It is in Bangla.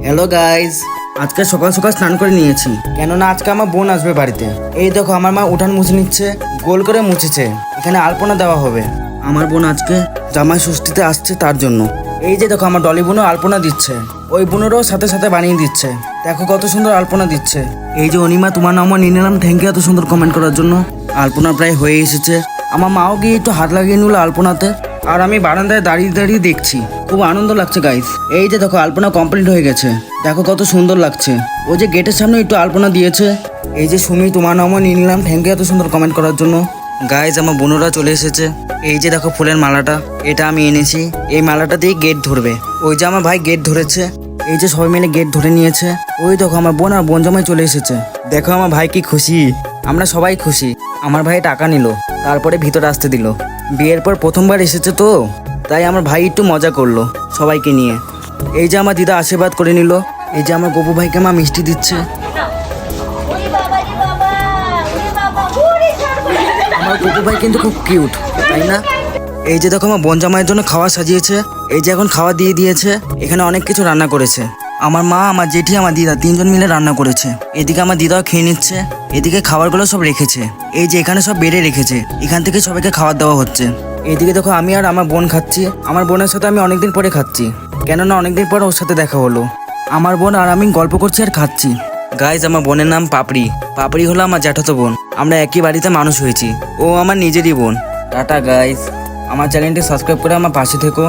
হ্যালো গাইস, আজকে সকাল সকাল স্নান করে নিয়েছি, কেননা আজকে আমার বোন আসবে বাড়িতে। এই দেখো আমার মা উঠান মুছে নিচ্ছে, গোল করে মুছেছে। এখানে আলপনা দেওয়া হবে। আমার বোন আজকে জামাই ষষ্ঠীতে আসছে তার জন্য। এই যে দেখো আমার ডলি বোনও আলপনা দিচ্ছে, ওই বোনেরও সাথে সাথে বানিয়ে দিচ্ছে। দেখো কত সুন্দর আলপনা দিচ্ছে। এই যে অনিমা, তোমার নামও নিয়ে নিলাম, থ্যাংক ইউ এত সুন্দর কমেন্ট করার জন্য। আলপনা প্রায় হয়ে এসেছে। আমার মাও গিয়ে একটু হাত লাগিয়ে নিল আলপনাতে, আর আমি বারান্দায় দাঁড়িয়ে দাঁড়িয়ে দেখছি। খুব আনন্দ লাগছে গাইস। এই যে দেখো আলপনা কমপ্লিট হয়ে গেছে, দেখো কত সুন্দর লাগছে। ওই যে গেটের সামনে একটু আলপনা দিয়েছে। এই যে সুমি, তোমার নামও নিয়ে নিলাম, থ্যাংক ইউ এত সুন্দর কমেন্ট করার জন্য। গাইস আমার বোনরা চলে এসেছে। এই যে দেখো ফুলের মালাটা, এটা আমি এনেছি। এই মালাটা দিয়ে গেট ধরবে। ওই যে আমার ভাই গেট ধরেছে। এই যে সবাই মিলে গেট ধরে নিয়েছে। ওই দেখো আমার বোন আর বোন জামাই চলে এসেছে। দেখো আমার ভাই কি খুশি, আমরা সবাই খুশি। আমার ভাই টাকা নিল, তারপরে ভিতরে আসতে দিল। বিয়ের পর প্রথমবার এসেছে তো, তাই আমার ভাই একটু মজা করলো সবাইকে নিয়ে। এই যে আমার দিদা আশীর্বাদ করে নিল। এই যে আমার গপু ভাইকে মা মিষ্টি দিচ্ছে। আমার গপু ভাই কিন্তু খুব কিউট, তাই না? এই যে দেখো আমার বোন জামাইয়ের জন্য খাওয়া সাজিয়েছে। এই যে এখন খাওয়া দিয়ে দিয়েছে। এখানে অনেক কিছু রান্না করেছে। আমার মা, আমার জেঠি, আমার দিদা তিনজন মিলে রান্না করেছে। এদিকে আমার দিদাও খেয়ে নিচ্ছে। এদিকে খাবারগুলো সব রেখেছে। এই যে এখানে সব বেড়ে রেখেছে, এখান থেকে সবাইকে খাবার দেওয়া হচ্ছে। এদিকে দেখো আমি আর আমার বোন খাচ্ছি। আমার বোনের সাথে আমি অনেকদিন পরে খাচ্ছি, কেননা অনেকদিন পর ওর সাথে দেখা হলো। আমার বোন আর আমি গল্প করছি আর খাচ্ছি। গাইজ আমার বোনের নাম পাপড়ি। পাপড়ি হলো আমার জ্যাঠাতো বোন। আমরা একই বাড়িতে মানুষ হয়েছি। ও আমার নিজেরই বোন। টাটা গাইজ, আমার চ্যানেলটি সাবস্ক্রাইব করে আমার পাশে থেকো।